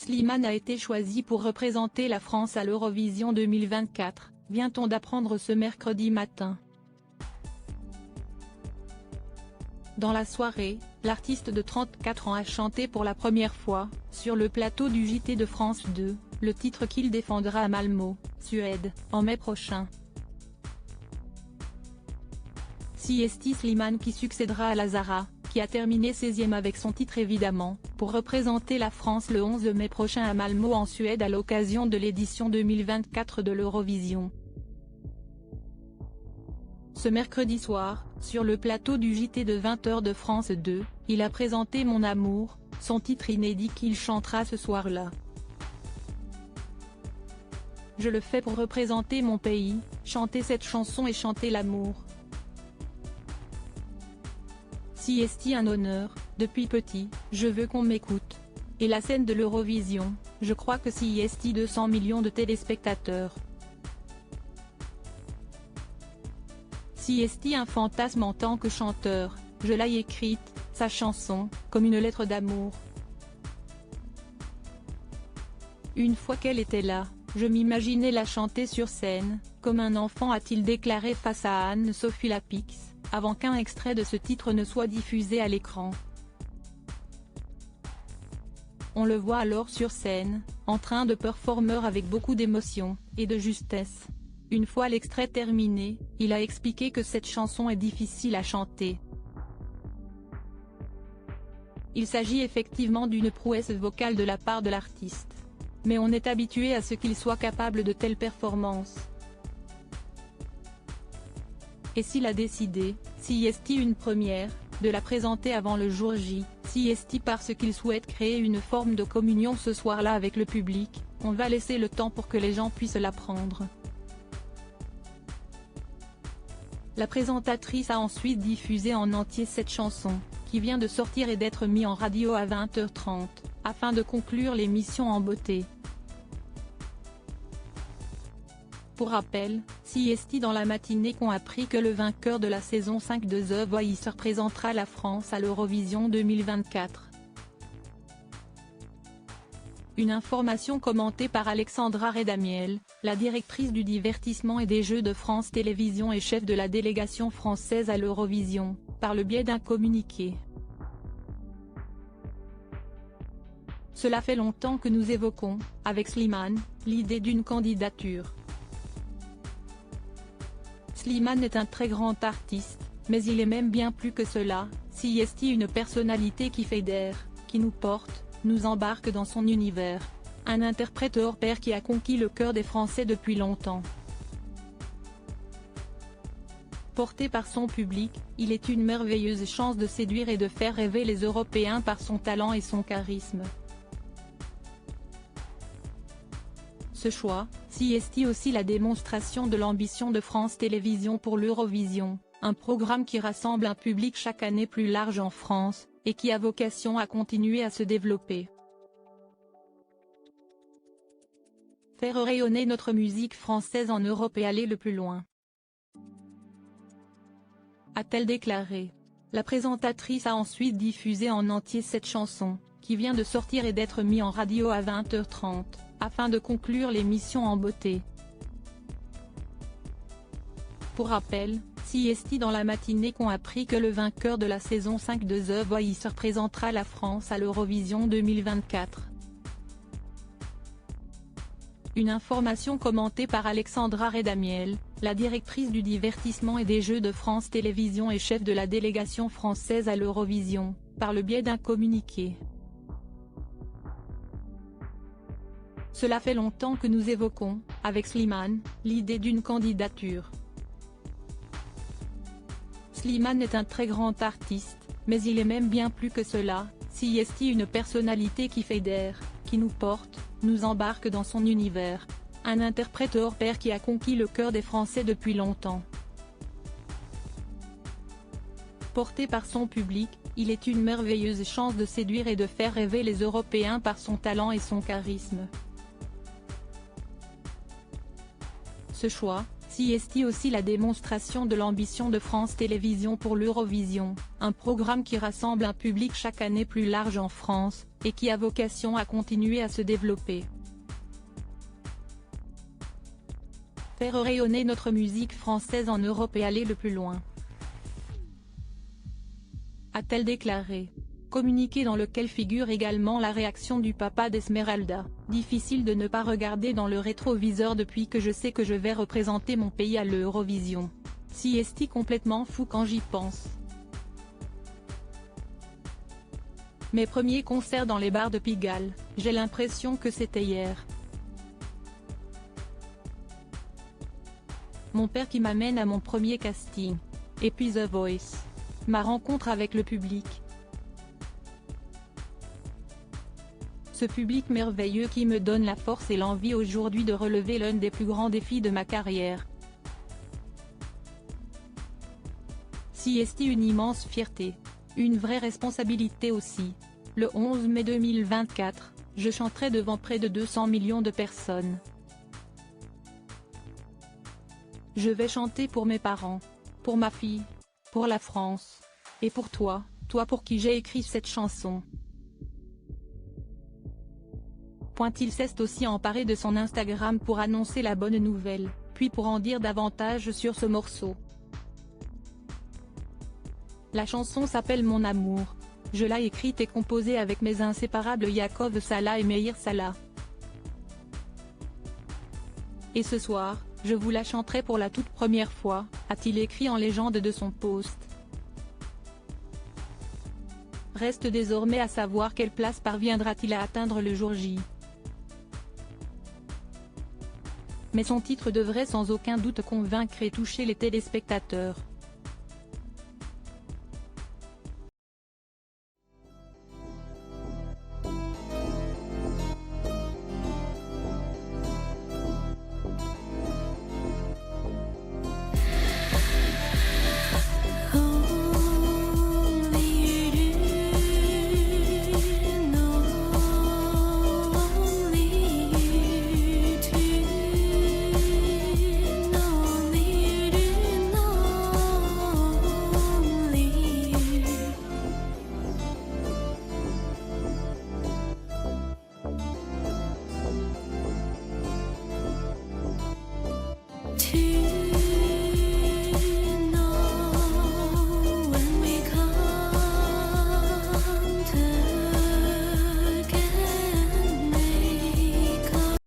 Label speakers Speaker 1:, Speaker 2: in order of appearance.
Speaker 1: Slimane a été choisi pour représenter la France à l'Eurovision 2024, vient-on d'apprendre ce mercredi matin. Dans la soirée, l'artiste de 34 ans a chanté pour la première fois, sur le plateau du JT de France 2, le titre qu'il défendra à Malmö, Suède, en mai prochain. C'est Slimane qui succédera à Lazara, qui a terminé 16e avec son titre évidemment, pour représenter la France le 11 mai prochain à Malmö en Suède à l'occasion de l'édition 2024 de l'Eurovision. Ce mercredi soir, sur le plateau du JT de 20h de France 2, il a présenté Mon Amour, son titre inédit qu'il chantera ce soir-là. Je le fais pour représenter mon pays, chanter cette chanson et chanter l'amour. C'est un honneur, depuis petit, je veux qu'on m'écoute. Et la scène de l'Eurovision, je crois que c'est 200 millions de téléspectateurs. C'est un fantasme en tant que chanteur, je l'ai écrite, sa chanson, comme une lettre d'amour. Une fois qu'elle était là, je m'imaginais la chanter sur scène, comme un enfant, a-t-il déclaré face à Anne-Sophie Lapix, avant qu'un extrait de ce titre ne soit diffusé à l'écran. On le voit alors sur scène, en train de performer avec beaucoup d'émotion, et de justesse. Une fois l'extrait terminé, il a expliqué que cette chanson est difficile à chanter. Il s'agit effectivement d'une prouesse vocale de la part de l'artiste. Mais on est habitué à ce qu'il soit capable de telles performances. Et s'il a décidé, c'est une première, de la présenter avant le jour J, c'est parce qu'il souhaite créer une forme de communion ce soir-là avec le public, on va laisser le temps pour que les gens puissent l'apprendre. La présentatrice a ensuite diffusé en entier cette chanson, qui vient de sortir et d'être mise en radio à 20h30, afin de conclure l'émission en beauté. Pour rappel, c'est dans la matinée qu'on a appris que le vainqueur de la saison 5 de The Voice représentera la France à l'Eurovision 2024. Une information commentée par Alexandra Redamiel, la directrice du divertissement et des Jeux de France Télévisions et chef de la délégation française à l'Eurovision, par le biais d'un communiqué. Cela fait longtemps que nous évoquons, avec Slimane, l'idée d'une candidature. Slimane est un très grand artiste, mais il est même bien plus que cela, c'est une personnalité qui fédère, qui nous porte, nous embarque dans son univers. Un interprète hors pair qui a conquis le cœur des Français depuis longtemps. Porté par son public, il est une merveilleuse chance de séduire et de faire rêver les Européens par son talent et son charisme. Ce choix, c'est aussi la démonstration de l'ambition de France Télévisions pour l'Eurovision, un programme qui rassemble un public chaque année plus large en France, et qui a vocation à continuer à se développer. Faire rayonner notre musique française en Europe et aller le plus loin, a-t-elle déclaré. La présentatrice a ensuite diffusé en entier cette chanson, qui vient de sortir et d'être mise en radio à 20h30, afin de conclure l'émission en beauté. Pour rappel, c'est dans la matinée qu'on a appris que le vainqueur de la saison 5 de The Voice représentera la France à l'Eurovision 2024. Une information commentée par Alexandra Redamiel, la directrice du divertissement et des Jeux de France Télévisions et chef de la délégation française à l'Eurovision, par le biais d'un communiqué. Cela fait longtemps que nous évoquons, avec Slimane, l'idée d'une candidature. Slimane est un très grand artiste, mais il est même bien plus que cela, c'est une personnalité qui fédère, qui nous porte, nous embarque dans son univers. Un interprète hors pair qui a conquis le cœur des Français depuis longtemps. Porté par son public, il est une merveilleuse chance de séduire et de faire rêver les Européens par son talent et son charisme. Ce choix, CST aussi la démonstration de l'ambition de France Télévisions pour l'Eurovision, un programme qui rassemble un public chaque année plus large en France, et qui a vocation à continuer à se développer. Faire rayonner notre musique française en Europe et aller le plus loin, a-t-elle déclaré. Communiqué dans lequel figure également la réaction du papa d'Esmeralda. Difficile de ne pas regarder dans le rétroviseur depuis que je sais que je vais représenter mon pays à l'Eurovision. CST complètement fou quand j'y pense. Mes premiers concerts dans les bars de Pigalle, j'ai l'impression que c'était hier. Mon père qui m'amène à mon premier casting. Et puis The Voice. Ma rencontre avec le public. Ce public merveilleux qui me donne la force et l'envie aujourd'hui de relever l'un des plus grands défis de ma carrière. CST une immense fierté. Une vraie responsabilité aussi. Le 11 mai 2024, je chanterai devant près de 200 millions de personnes. Je vais chanter pour mes parents, pour ma fille, pour la France, et pour toi, toi pour qui j'ai écrit cette chanson. Il s'est aussi emparé de son Instagram pour annoncer la bonne nouvelle, puis pour en dire davantage sur ce morceau. La chanson s'appelle Mon amour. Je l'ai écrite et composée avec mes inséparables Yaakov Salah et Meir Salah. Et ce soir, je vous la chanterai pour la toute première fois, a-t-il écrit en légende de son post. Reste désormais à savoir quelle place parviendra-t-il à atteindre le jour J. Mais son titre devrait sans aucun doute convaincre et toucher les téléspectateurs.
Speaker 2: To